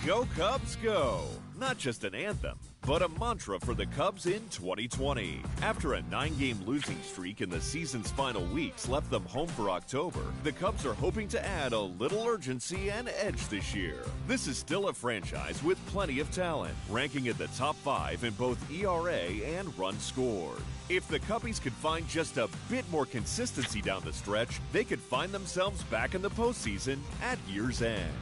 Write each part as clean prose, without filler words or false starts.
Go Cubs Go! Not just an anthem, but a mantra for the Cubs in 2020. After a 9-game losing streak in the season's final weeks left them home for October, the Cubs are hoping to add a little urgency and edge this year. This is still a franchise with plenty of talent, ranking at the top 5 in both ERA and runs scored. If the Cubbies could find just a bit more consistency down the stretch, they could find themselves back in the postseason at year's end.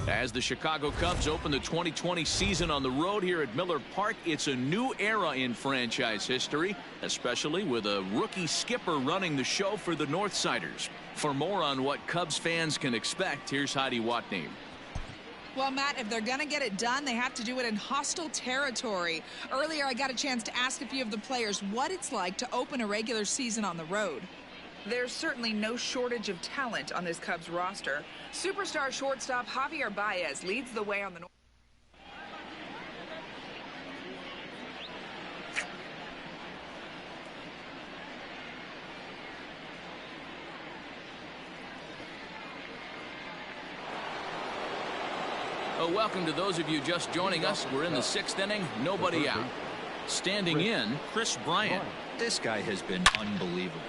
As the Chicago Cubs open the 2020 season on the road here at Miller Park, it's a new era in franchise history, especially with a rookie skipper running the show for the Northsiders. For more on what Cubs fans can expect, here's Heidi Watney. Well, Matt, if they're going to get it done, they have to do it in hostile territory. Earlier, I got a chance to ask a few of the players what it's like to open a regular season on the road. There's certainly no shortage of talent on this Cubs roster. Superstar shortstop Javier Baez leads the way on the north. Welcome to those of you just joining us. We're in the 6th inning, nobody out. Standing in, Chris Bryant. This guy has been unbelievable.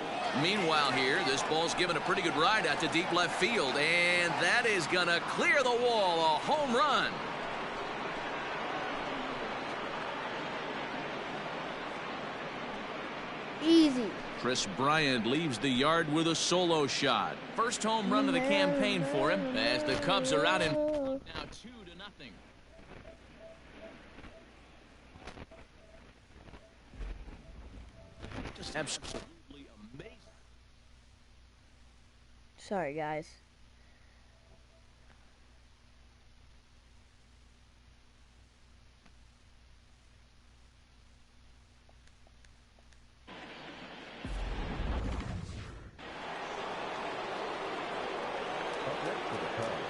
Meanwhile here, this ball's given a pretty good ride out to deep left field, and that is going to clear the wall, a home run. Easy. Chris Bryant leaves the yard with a solo shot. First home run of the campaign for him as the Cubs are out in front now 2-0. Just absolutely amazing. Sorry, guys.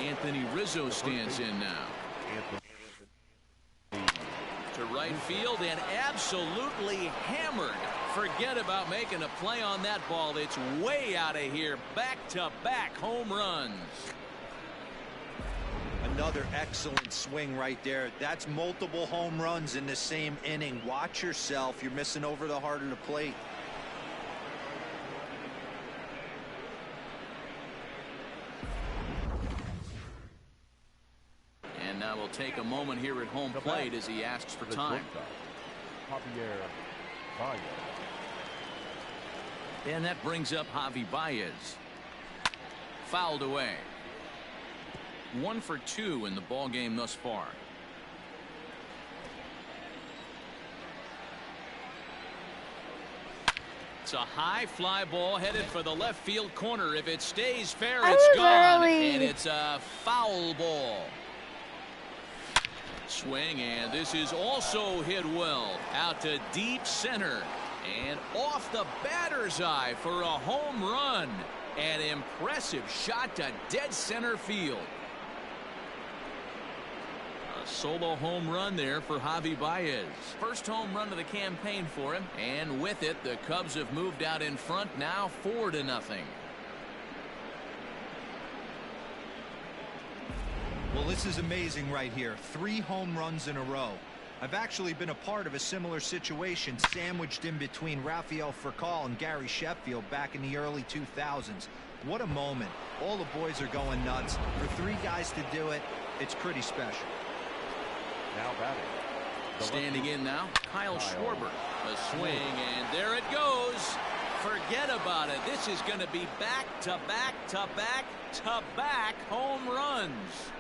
Anthony Rizzo stands in now. To right field and absolutely hammered. Forget about making a play on that ball. It's way out of here. Back-to-back home runs. Another excellent swing right there. That's multiple home runs in the same inning. Watch yourself. You're missing over the heart of the plate. And now we'll take a moment here at home plate as he asks for time. And that brings up Javi Baez. Fouled away. 1 for 2 in the ball game thus far. It's a high fly ball headed for the left field corner. If it stays fair, it's gone. And it's a foul ball. Swing, and this is also hit well. Out to deep center. And off the batter's eye for a home run. An impressive shot to dead center field. A solo home run there for Javi Baez. First home run of the campaign for him. And with it, the Cubs have moved out in front now 4-0. Well, this is amazing right here. 3 home runs in a row. I've actually been a part of a similar situation sandwiched in between Rafael Furcal and Gary Sheffield back in the early 2000s. What a moment. All the boys are going nuts. For 3 guys to do it, it's pretty special. Now batting. Standing in now, Kyle Schwarber. A swing, and there it goes. Forget about it. This is going to be back-to-back-to-back-to-back home runs.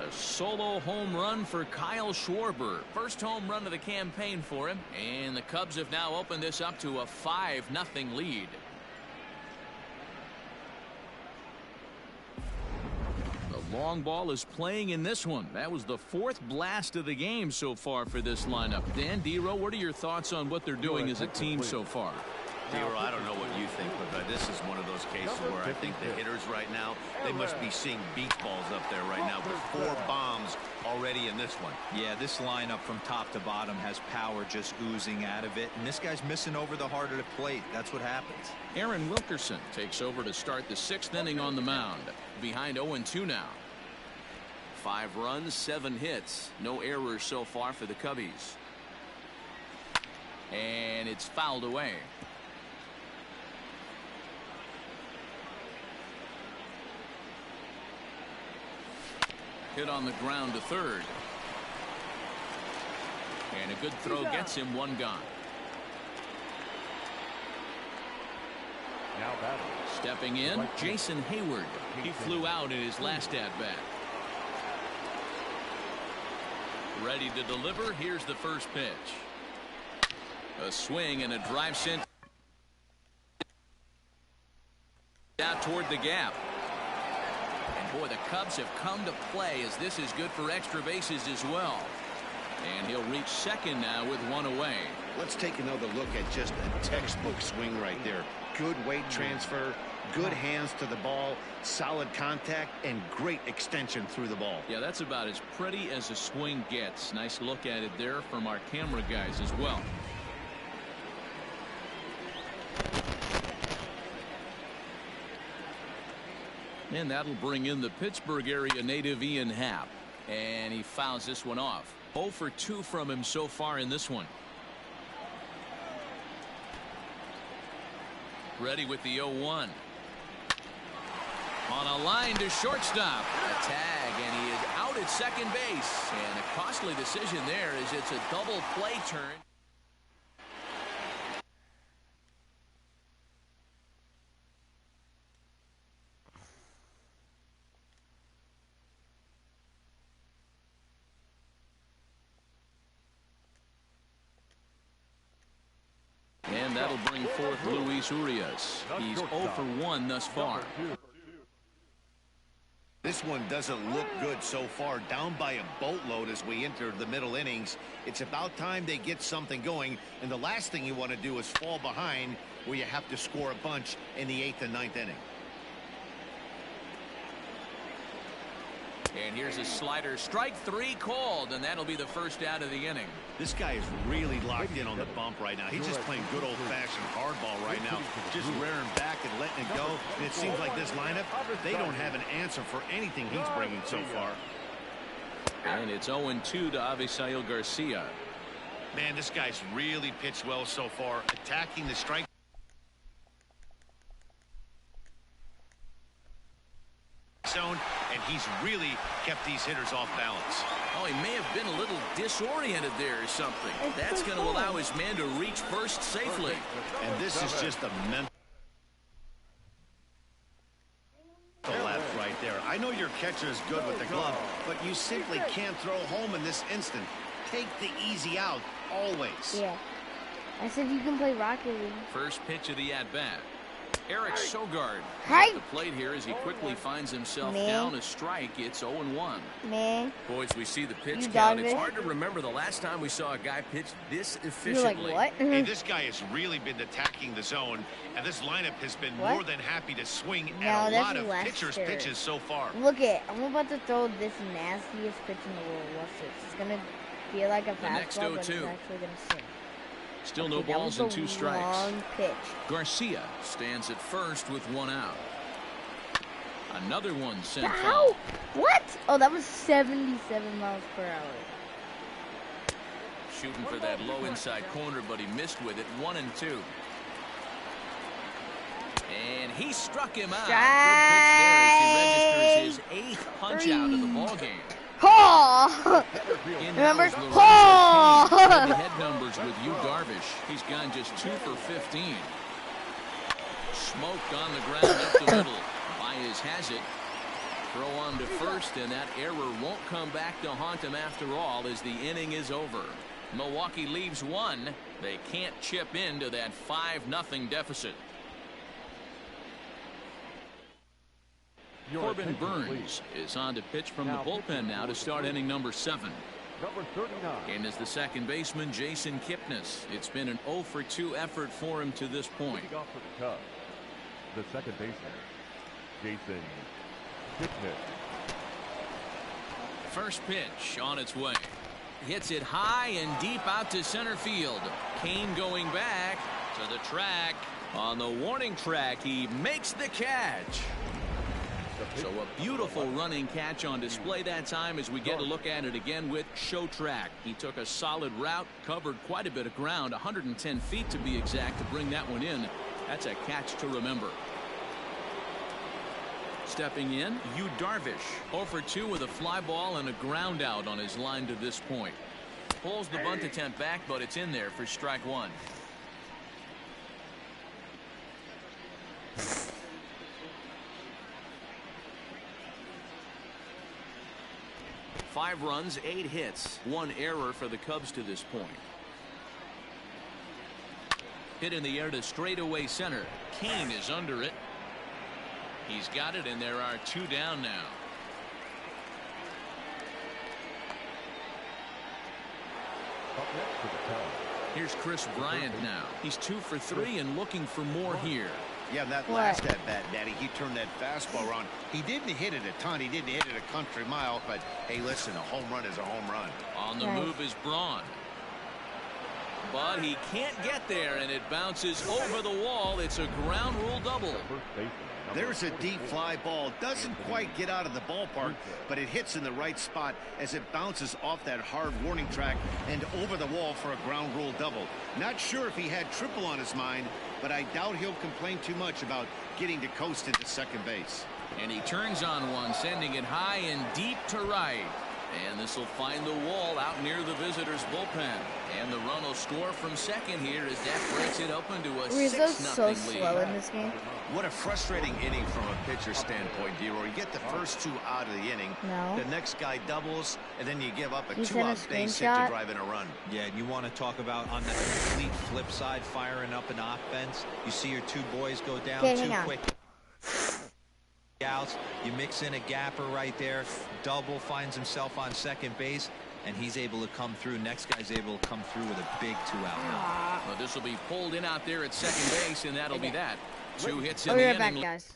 A solo home run for Kyle Schwarber. First home run of the campaign for him. And the Cubs have now opened this up to a 5-0 lead. The The long ball is playing in this one. That was the 4th blast of the game so far for this lineup. Dan, Dero, what are your thoughts on what they're doing as a team so far? Dero, I don't know what you think, but this is one of those cases where I think the hitters right now, they must be seeing beach balls up there right now with 4 bombs already in this one. Yeah, this lineup from top to bottom has power just oozing out of it, and this guy's missing over the heart of the plate. That's what happens. Aaron Wilkerson takes over to start the 6th inning on the mound. Behind 0-2 now. 5 runs, 7 hits. No errors so far for the Cubbies. And it's fouled away. Hit on the ground to third. And a good throw gets him 1 gone. Now batting. Stepping in, Jason Hayward. He flew out in his last at-bat. Ready to deliver. Here's the first pitch. A swing and a drive sent out toward the gap. And boy, the Cubs have come to play as this is good for extra bases as well. And he'll reach second now with 1 away. Let's take another look at just a textbook swing right there. Good weight transfer, good hands to the ball, solid contact, and great extension through the ball. Yeah, that's about as pretty as a swing gets. Nice look at it there from our camera guys as well. And that'll bring in the Pittsburgh area native Ian Happ. And he fouls this one off. 0 for 2 from him so far in this one. Ready with the 0-1. On a line to shortstop. A tag, and he is out at second base. And a costly decision there as it's a double play turn. And that'll bring forth Luis Urias. He's 0 for 1 thus far. This one doesn't look good so far. Down by a boatload as we enter the middle innings. It's about time they get something going. And the last thing you want to do is fall behind where you have to score a bunch in the 8th and 9th inning. And here's a slider. Strike 3 called, and that'll be the first out of the inning. This guy is really locked in on the bump right now. He's just playing good old-fashioned hardball right now. Just rearing back and letting it go. And it seems like this lineup, they don't have an answer for anything he's bringing so far. And it's 0-2 to Avisail Garcia. Man, this guy's really pitched well so far. Attacking the strike zone, and he's really kept these hitters off balance. Oh, he may have been a little disoriented there or something. That's going to allow his man to reach first safely. And this is just a mental lapse right there. I know your catcher is good with the glove, but you simply can't throw home in this instant. Take the easy out, always. Yeah. I said you can play Rocket League. First pitch of the at-bat. Eric Sogard Hi. at the plate here as he quickly finds himself down a strike. It's 0-1. Man. Boys, we see the pitch You count. dog It's it. hard to remember the last time we saw a guy pitch this You're efficiently. like, what? Hey, this guy has really been attacking the zone, and this lineup has been more than happy to swing No, at a that's lot of Lester. pitchers' pitches so far. Look it. I'm about to throw this nastiest pitch in the world. Watch this. It's going to feel like a next fastball, but it's 0-2. actually going to sing. Still Okay, no that balls was and a 2 strikes. long pitch. Garcia stands at first with 1 out. Another one sent Ow! foul. What? Oh, that was 77 miles per hour. Shooting for that low inside corner, but he missed with it. 1-2. And he struck him out. Good pitch there as he registers his 8th punch out of the ball game. Oh! Remember? Oh! Head numbers with you, Darvish. He's gone just 2 for 15. Smoked on the ground up the middle. Baez has it. Throw on to first, and that error won't come back to haunt him after all as the inning is over. Milwaukee leaves 1. They can't chip into that 5-0 deficit. Corbin Burns is on to pitch from the bullpen now to start inning number 7. Number 39. And as the second baseman, Jason Kipnis. It's been an 0 for 2 effort for him to this point. Leading off for the Cubs, the second baseman, Jason Kipnis. First pitch on its way. Hits it high and deep out to center field. Kane going back to the track. On the warning track, he makes the catch. So a beautiful running catch on display that time as we get a look at it again with Show Track. He took a solid route, covered quite a bit of ground, 110 feet to be exact, to bring that one in. That's a catch to remember. Stepping in, Yu Darvish, 0 for 2 with a fly ball and a ground out on his line to this point. Pulls the bunt attempt back, but it's in there for strike 1. Five runs, 8 hits, 1 error for the Cubs to this point. Hit in the air to straightaway center. Kane is under it. He's got it, and there are 2 down now. Up next for the Cubs. Here's Chris Bryant now. He's 2 for 3 and looking for more here. Yeah, that last at bat, Daddy, he turned that fastball around. He didn't hit it a ton. He didn't hit it a country mile. But, hey, listen, a home run is a home run. On the move is Braun. But he can't get there, and it bounces over the wall. It's a ground rule double. There's a deep fly ball. Doesn't quite get out of the ballpark, but it hits in the right spot as it bounces off that hard warning track and over the wall for a ground rule double. Not sure if he had triple on his mind, but I doubt he'll complain too much about getting to coast into second base. And he turns on one, sending it high and deep to right. And this will find the wall out near the visitors' bullpen. And the run will score from second here as that breaks it open to a 6-0 so lead. slow in this game. What a frustrating inning from a pitcher standpoint, D-Roy. You get the first 2 out of the inning. No. The next guy doubles, and then you give up a You sent a 2-out base hit to screenshot? drive in a run. Yeah, and you want to talk about on the complete flip side, firing up an offense. You see your 2 boys go down too quick. Outs. You mix in a gapper right there. Double, finds himself on second base, and he's able to come through. Next guy's able to come through with a big 2-out now. Well, this will be pulled in out there at second base, and that'll be that. 2 hits in I'll be the right back, inning. guys.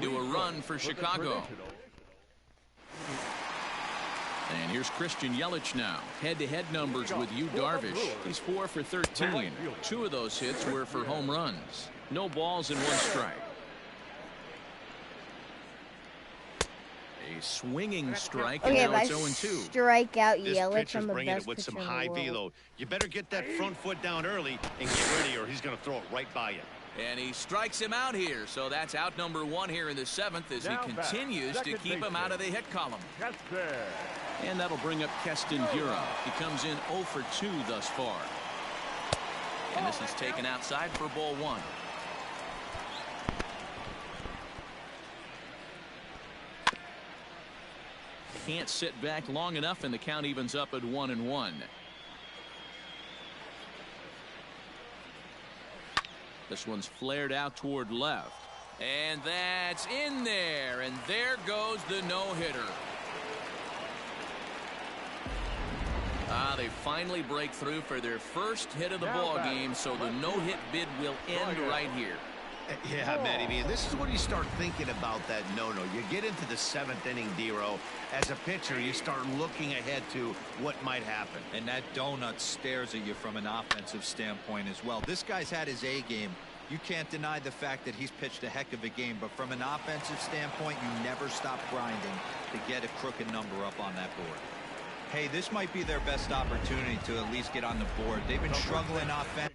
To a run for Chicago. And here's Christian Yelich now. Head-to-head numbers with Yu Darvish. He's 4 for 13. 2 of those hits were for home runs. No balls and 1 strike. A swinging strike, and now it's 0-2. Strike out This Yelich, pitcher's I'm the bringing best it with some pitcher in high the world. velo. You better get that front foot down early and get ready, or he's going to throw it right by you. And he strikes him out here, so that's out number 1 here in the 7th as he continues to keep him out of the hit column. And that'll bring up Keston Buehler. He comes in 0 for 2 thus far. And this is taken outside for ball one. Can't sit back long enough, and the count evens up at 1-1. This one's flared out toward left. And that's in there. And there goes the no-hitter. They finally break through for their first hit of the ball game, so the no-hit bid will end right here. Yeah, Matty, this is when you start thinking about that no-no. You get into the 7th inning, D-Row. As a pitcher, you start looking ahead to what might happen. And that donut stares at you from an offensive standpoint as well. This guy's had his A game. You can't deny the fact that he's pitched a heck of a game, but from an offensive standpoint, you never stop grinding to get a crooked number up on that board. Hey, this might be their best opportunity to at least get on the board. They've been struggling offensively,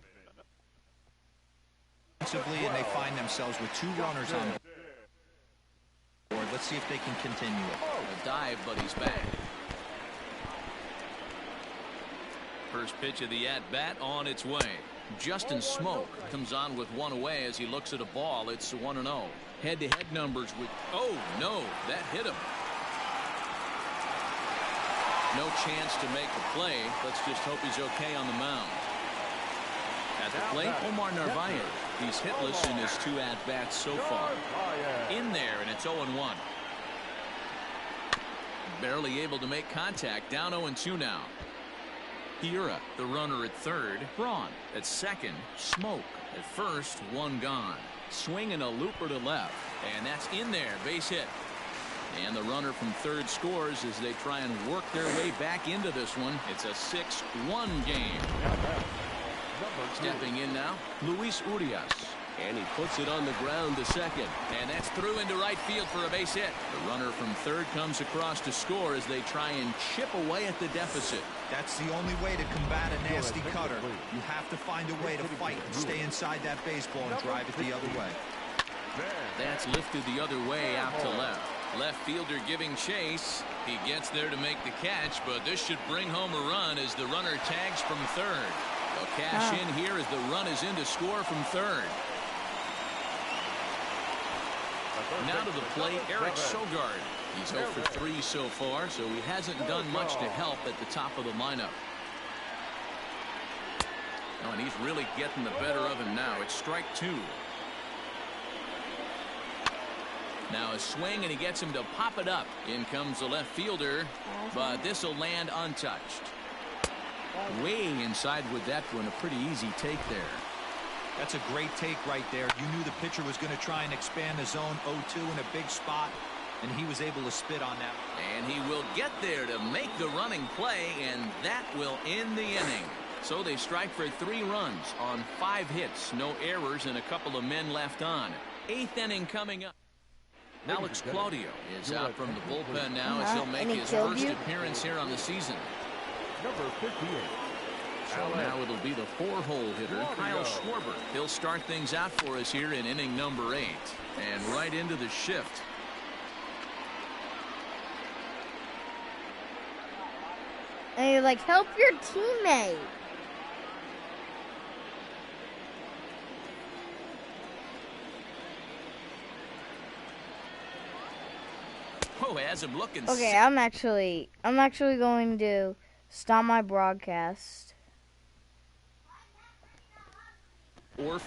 and they find themselves with 2 runners on the board. Let's see if they can continue it. A dive, but he's back. First pitch of the at-bat on its way. Justin Smoke comes on with 1 away as he looks at a ball. It's 1-0. Head-to-head numbers with... Oh, no, that hit him. No chance to make the play. Let's just hope he's okay on the mound. At the plate, Omar Narvaez. He's hitless in his 2 at-bats so far. In there, and it's 0-1. Barely able to make contact. Down 0-2 now. Hira, the runner at third. Braun at second. Smoke at first. 1 gone. Swinging a looper to left. And that's in there. Base hit. And the runner from third scores as they try and work their way back into this one. It's a 6-1 game. Stepping in now, Luis Urias. And he puts it on the ground to second. And that's through into right field for a base hit. The runner from third comes across to score as they try and chip away at the deficit. That's the only way to combat a nasty cutter. You have to find a way to fight and stay inside that baseball and drive it the other way. That's lifted the other way out to left. Left fielder giving chase. He gets there to make the catch, but this should bring home a run as the runner tags from third. They'll cash in here as the run is in to score from third. Now to the plate, Eric Sogard. He's 0 for 3 so far, so he hasn't done much to help at the top of the lineup. Oh, and he's really getting the better of him now. It's strike 2. Now a swing, and he gets him to pop it up. In comes the left fielder, but this will land untouched. Way inside with that one. A pretty easy take there. That's a great take right there. You knew the pitcher was going to try and expand the zone 0-2 in a big spot, and he was able to spit on that. And he will get there to make the running play, and that will end the inning. So they strike for 3 runs on 5 hits, no errors, and a couple of men left on. 8th inning coming up. Alex Claudio is out from the bullpen now as he'll make his first appearance here on the season. Number 58. So now it'll be the 4-hole hitter, Kyle Schwarber. He'll start things out for us here in inning number 8. And right into the shift. And you're like, help your teammate. Oh, has him looking. Okay, I'm actually going to stop my broadcast. Or